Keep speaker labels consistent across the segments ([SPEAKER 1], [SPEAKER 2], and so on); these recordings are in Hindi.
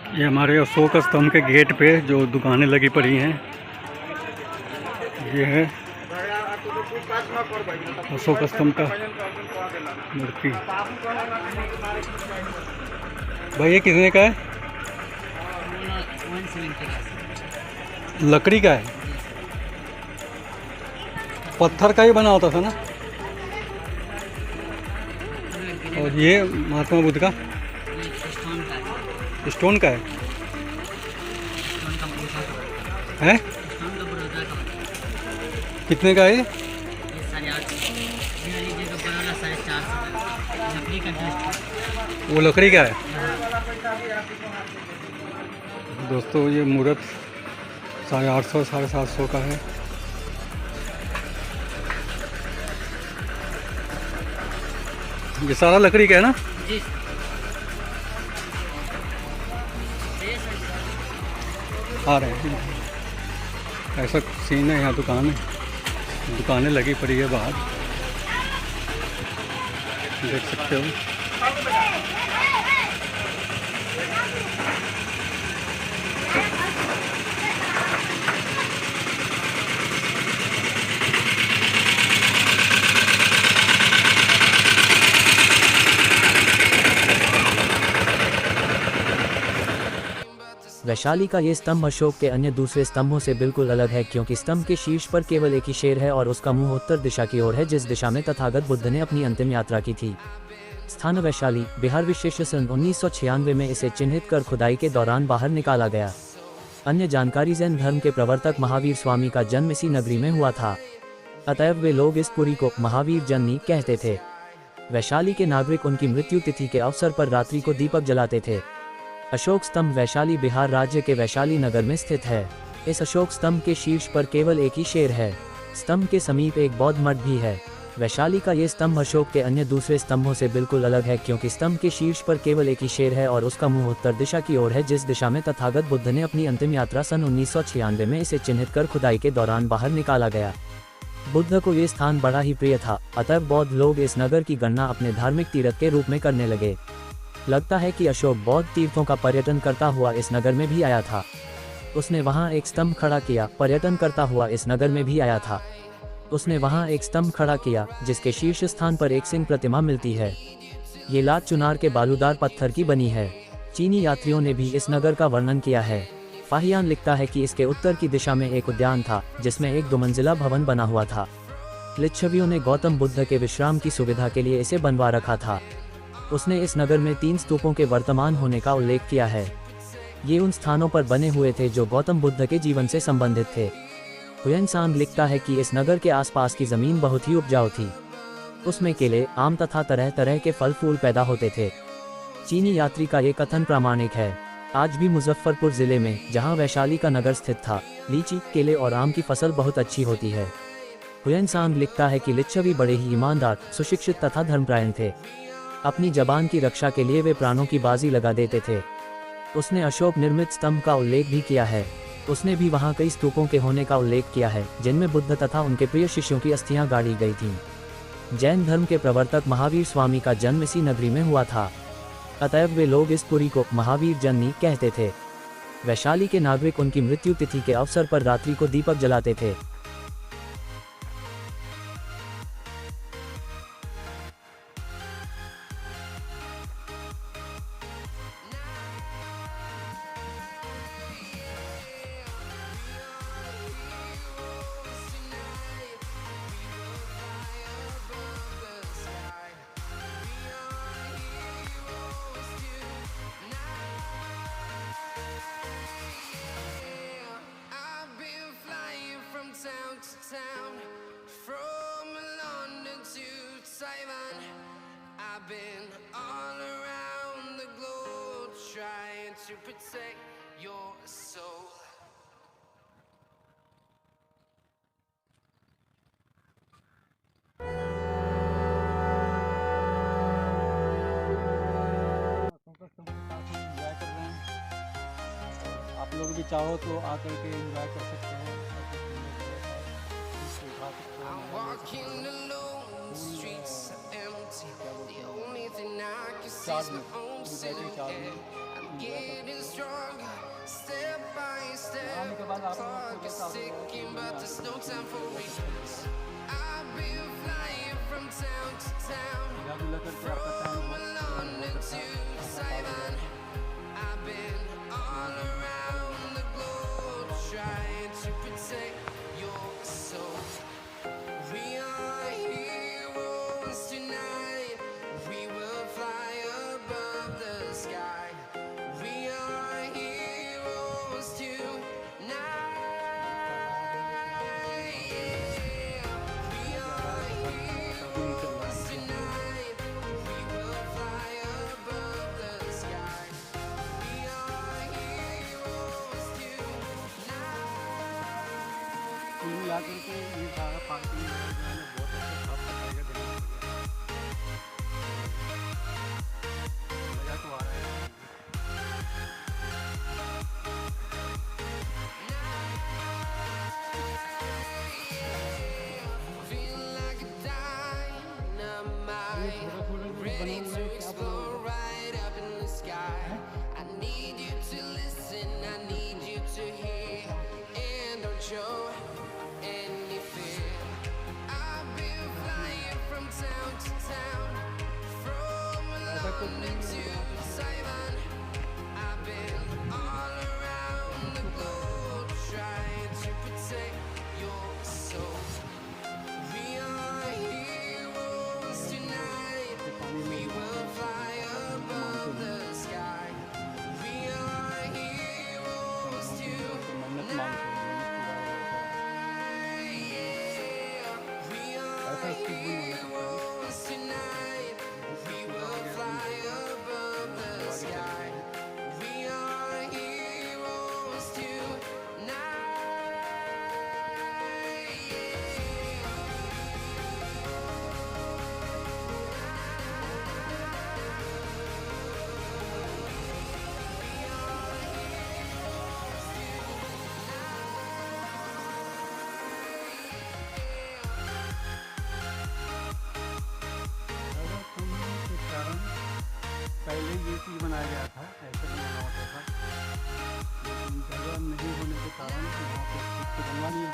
[SPEAKER 1] ये हमारे अशोक स्तंभ के गेट पे जो दुकानें लगी पड़ी हैं, ये है अशोक स्तंभ का मूर्ति। भाई ये कितने का है? लकड़ी का है, पत्थर का ही बना होता था ना। और ये महात्मा बुद्ध का स्टोन का है? कितने का है ये? वो लकड़ी का है। दोस्तों ये मूर्त 850 750 का है। ये सारा लकड़ी का है ना? जी। आ रहे हैं, ऐसा सीन है यहाँ। दुकानें लगी पड़ी है बाहर, देख सकते हो।
[SPEAKER 2] वैशाली का ये स्तंभ अशोक के अन्य दूसरे स्तंभों से बिल्कुल अलग है, क्योंकि स्तंभ के शीर्ष पर केवल एक ही शेर है और उसका मुंह उत्तर दिशा की ओर है, जिस दिशा में तथागत बुद्ध ने अपनी अंतिम यात्रा की थी। स्थान वैशाली, बिहार। विशेष सन 1996 में इसे चिन्हित कर खुदाई के दौरान बाहर निकाला गया। अन्य जानकारी, जैन धर्म के प्रवर्तक महावीर स्वामी का जन्म इसी नगरी में हुआ था, अतएव वे लोग इस पुरी को महावीर जननी कहते थे। वैशाली के नागरिक उनकी मृत्यु तिथि के अवसर पर रात्रि को दीपक जलाते थे। अशोक स्तंभ वैशाली बिहार राज्य के वैशाली नगर में स्थित है। इस अशोक स्तंभ के शीर्ष पर केवल एक ही शेर है। स्तंभ के समीप एक बौद्ध मठ भी है। वैशाली का ये स्तंभ अशोक के अन्य दूसरे स्तंभों से बिल्कुल अलग है, क्योंकि स्तंभ के शीर्ष पर केवल एक ही शेर है और उसका मुंह उत्तर दिशा की ओर है, जिस दिशा में तथागत बुद्ध ने अपनी अंतिम यात्रा सन 1996 में इसे चिन्हित कर खुदाई के दौरान बाहर निकाला गया। बुद्ध को ये स्थान बड़ा ही प्रिय था, अतः बौद्ध लोग इस नगर की गणना अपने धार्मिक तीर्थ के रूप में करने लगे। लगता है कि अशोक बौद्ध तीर्थों का पर्यटन करता हुआ इस नगर में भी आया था। उसने वहां एक स्तंभ खड़ा किया। पर्यटन करता हुआ इस नगर में भी आया था। उसने वहां एक स्तंभ खड़ा किया जिसके शीर्ष स्थान पर एक सिंह प्रतिमा मिलती है। ये लात चुनार के बालूदार पत्थर की बनी है। चीनी यात्रियों ने भी इस नगर का वर्णन किया है। फाहियान लिखता है कि इसके उत्तर की दिशा में एक उद्यान था जिसमें एक 2 मंजिला भवन बना हुआ था। लिच्छवियों ने गौतम बुद्ध के विश्राम की सुविधा के लिए इसे बनवा रखा था। उसने इस नगर में 3 स्तूपों के वर्तमान होने का उल्लेख किया है। ये उन स्थानों पर बने हुए थे जो गौतम बुद्ध के जीवन से संबंधित थे। हुयेन लिखता है कि इस नगर के आसपास की जमीन बहुत ही उपजाऊ थी। उसमें केले, आम तथा तरह तरह के फल फूल पैदा होते थे। चीनी यात्री का ये कथन प्रामाणिक है। आज भी मुजफ्फरपुर जिले में, जहाँ वैशाली का नगर स्थित था, लीची, केले और आम की फसल बहुत अच्छी होती है। हुयेन लिखता है कि लिच्छवी बड़े ही ईमानदार, सुशिक्षित तथा धर्मपरायण थे। अपनी जबान की रक्षा के लिए वे प्राणों की बाजी लगा देते थे। उसने अशोक निर्मित स्तंभ का उल्लेख भी किया है। उसने भी वहां कई स्तूपों के होने का उल्लेख किया है जिनमें बुद्ध तथा उनके प्रिय शिष्यों की अस्थियां गाड़ी गई थीं। जैन धर्म के प्रवर्तक महावीर स्वामी का जन्म इसी नगरी में हुआ था, अतएव वे लोग इस पुरी को महावीर जननी कहते थे। वैशाली के नागरिक उनकी मृत्यु तिथि के अवसर पर रात्रि को दीपक जलाते थे।
[SPEAKER 3] Town, from London to Taiwan, I've been all around the globe trying to protect your soul.
[SPEAKER 1] आप लोग भी चाहो तो आकर के एंजॉय कर सकते हैं।
[SPEAKER 3] I'm walking alone, the streets are empty. The only thing I can see is my own silhouette. I'm getting strong.
[SPEAKER 1] बाद आप लोग
[SPEAKER 3] clock
[SPEAKER 1] को
[SPEAKER 3] is
[SPEAKER 1] जैसा हो गया कि
[SPEAKER 3] ticking, but there's no time for
[SPEAKER 1] मैंने
[SPEAKER 3] regrets. I've been flying from town to town,
[SPEAKER 1] मिला जुला करके आपका time
[SPEAKER 3] from London to Taiwan. I've been all around the globe trying to protect your soul. We are heroes tonight. We will fly above the sky. We are heroes tonight. Yeah. We are heroes tonight. We will fly above the sky. We are heroes tonight.
[SPEAKER 1] कुल मिला करके ये सारा पार्टी जो है ना बहुत अच्छा साफ सफाई का ध्यान रखा गया। मजा तो आ रहा है।
[SPEAKER 3] Feel like a dynamite, ready to explode right up in the sky. I need you to listen, I need you to hear, and don't show any fear. I've been flying from town to town, from London to Taiwan. I've been all around the globe trying to protect your soul. We are heroes tonight. We will fly above the sky. We are heroes
[SPEAKER 1] मन्नत मांग
[SPEAKER 3] tonight. Yeah. We are heroes tonight. We will fly above the sky. We are heroes tonight.
[SPEAKER 1] के कारण पहले ये चीज़ बनाया गया था, ऐसे बनाना होता था, लेकिन जगह नहीं होने के कारण यहाँ पे खुद से बनवा लिया।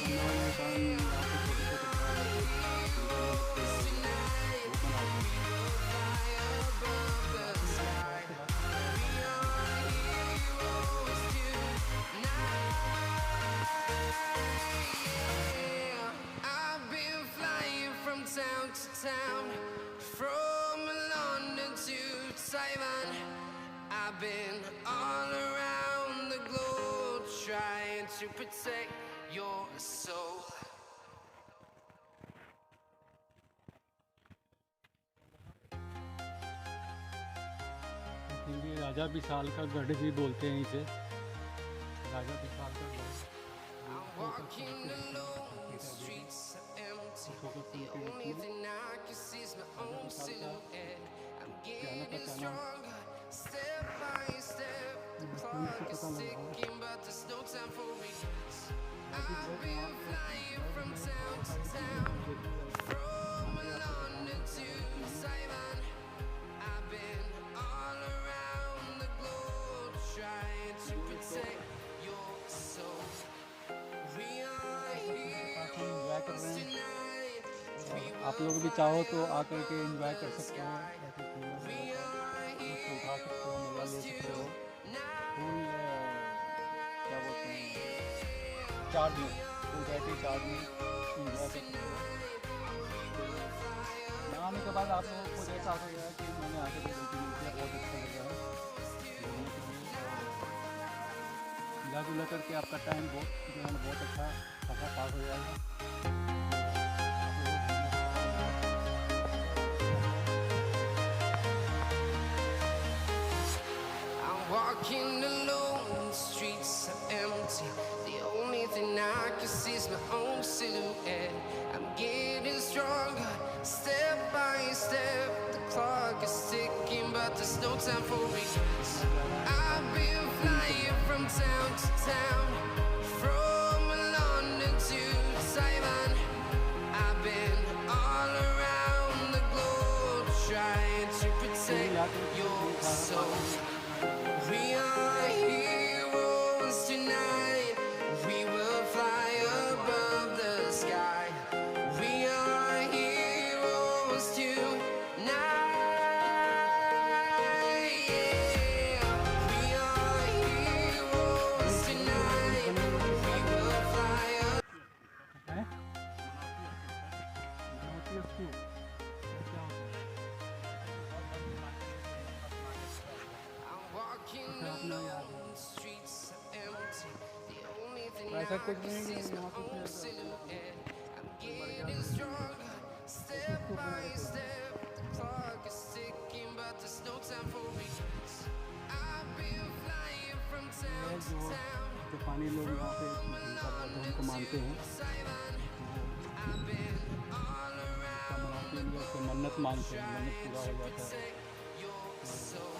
[SPEAKER 1] बनवाने के कारण यहाँ पे छोटे छोटे
[SPEAKER 3] I've been flying from town to town, from London to Taiwan. I've been all around the globe trying to protect your soul.
[SPEAKER 1] Hindi राजा विशाल का गढ़ भी बोलते हैं इसे, राजा विशाल का गढ़।
[SPEAKER 3] I'm walking alone, the streets are empty. The only thing I can see is my own silhouette. I'm getting stronger, step by step. The clock is ticking, but there's no time for regrets. I've been flying from town to town, from London to Taiwan. I've been all around the globe trying to protect your soul. We are heroes tonight. We
[SPEAKER 1] आप लोग भी चाहो तो आकर के एंजॉय कर सकते हो, ऐसे फूलों में
[SPEAKER 3] are
[SPEAKER 1] उठा सकते हो, मजा ले सकते हो। फूल क्या बोलते हैं, चार्ज में फूल बैठे चार्ज में एंजॉय सकते हो। बनाने के बाद आप लोगों को जैसा हो गया कि मैंने आके तो गलती नहीं किया, बहुत अच्छा लगा है घूमने के लिए। मिला जुला करके आपका टाइम बहुत जो है ना बहुत अच्छा खासा पास हो जाएगा।
[SPEAKER 3] I'm walking alone, the streets are empty. The only thing I can see is my own silhouette. I'm getting stronger, step by step. The clock is ticking, but there's no time for regrets. I've been flying from town to town, from London to Taiwan. I've been all around the globe trying to protect your soul. We are heroes tonight.
[SPEAKER 1] अच्छा अपना याद है।
[SPEAKER 3] streets are empty. The only thing
[SPEAKER 1] ऐसा
[SPEAKER 3] I
[SPEAKER 1] कुछ
[SPEAKER 3] can
[SPEAKER 1] नहीं
[SPEAKER 3] see
[SPEAKER 1] कि
[SPEAKER 3] is my
[SPEAKER 1] यहाँ पे
[SPEAKER 3] own
[SPEAKER 1] फिर
[SPEAKER 3] silhouette. I'm
[SPEAKER 1] बढ़
[SPEAKER 3] getting
[SPEAKER 1] जाता
[SPEAKER 3] stronger,
[SPEAKER 1] है
[SPEAKER 3] step
[SPEAKER 1] इसको बना
[SPEAKER 3] by
[SPEAKER 1] के छोड़
[SPEAKER 3] step. The clock is ticking, but there's no time for regrets. I've been flying from
[SPEAKER 1] ये
[SPEAKER 3] town to
[SPEAKER 1] जो
[SPEAKER 3] town,
[SPEAKER 1] जापानी लोग यहाँ पे
[SPEAKER 3] from
[SPEAKER 1] जिनका बौद्ध
[SPEAKER 3] London
[SPEAKER 1] उनको मानते हैं
[SPEAKER 3] to Taiwan.
[SPEAKER 1] वो
[SPEAKER 3] I've been all
[SPEAKER 1] इसका
[SPEAKER 3] around
[SPEAKER 1] मनाते
[SPEAKER 3] the
[SPEAKER 1] हैं लोग तो
[SPEAKER 3] globe,
[SPEAKER 1] मन्नत मानते हैं मन्नत
[SPEAKER 3] trying
[SPEAKER 1] पूरा
[SPEAKER 3] to
[SPEAKER 1] हो जाता है
[SPEAKER 3] protect your soul.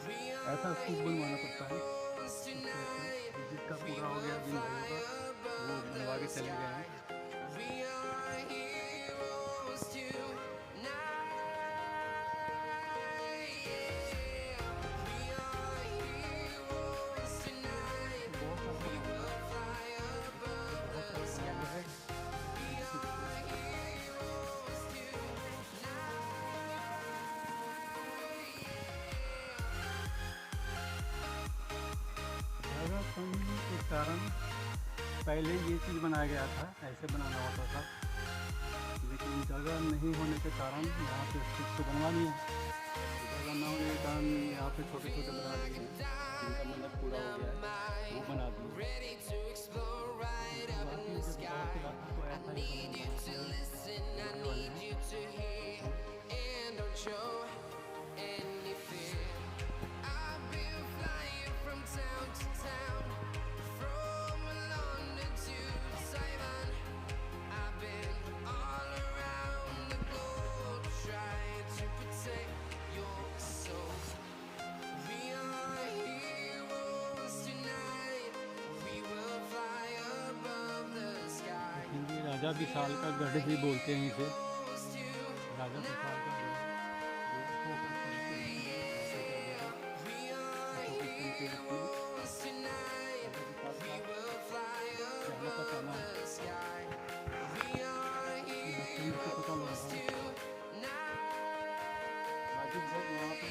[SPEAKER 3] We
[SPEAKER 1] ऐसा
[SPEAKER 3] are
[SPEAKER 1] स्तूप बनवाना पड़ता है
[SPEAKER 3] heroes
[SPEAKER 1] उसके
[SPEAKER 3] tonight.
[SPEAKER 1] जिसका
[SPEAKER 3] We
[SPEAKER 1] पूरा हो गया
[SPEAKER 3] will
[SPEAKER 1] जिन
[SPEAKER 3] fly
[SPEAKER 1] भाइयों का वो
[SPEAKER 3] above
[SPEAKER 1] बनवा
[SPEAKER 3] the
[SPEAKER 1] के चले गए हैं
[SPEAKER 3] sky. We are heroes tonight. Yeah. We are heroes tonight.
[SPEAKER 1] बहुत
[SPEAKER 3] We
[SPEAKER 1] सारा
[SPEAKER 3] will fly above the sky. We are heroes
[SPEAKER 1] जगह कमी के कारण पहले ये चीज़ बनाया गया था ऐसे बनाना होता था लेकिन जगह नहीं होने के कारण यहाँ पे स्टिक तो बनवा लिया जगह ना होने के कारण यहाँ पे छोटे छोटे बना दिए हैं जिनका मन्नत पूरा हो गया है वो बना दिए
[SPEAKER 3] ready to explore right up in the sky. I need you to listen, I need you to hear, and don't show any fear. I've been flying from town to town, from London to Taiwan. I've been all around the globe, trying to protect your soul. We are heroes tonight. We will fly above the sky.
[SPEAKER 1] Hindi राजा विशाल का गढ़ भी बोलते हैं इसे
[SPEAKER 3] Heroes
[SPEAKER 1] राजा विशाल का गढ़
[SPEAKER 3] We are heroes tonight. We will fly above the sky. We are heroes tonight.
[SPEAKER 1] Raju भोग वहाँ पे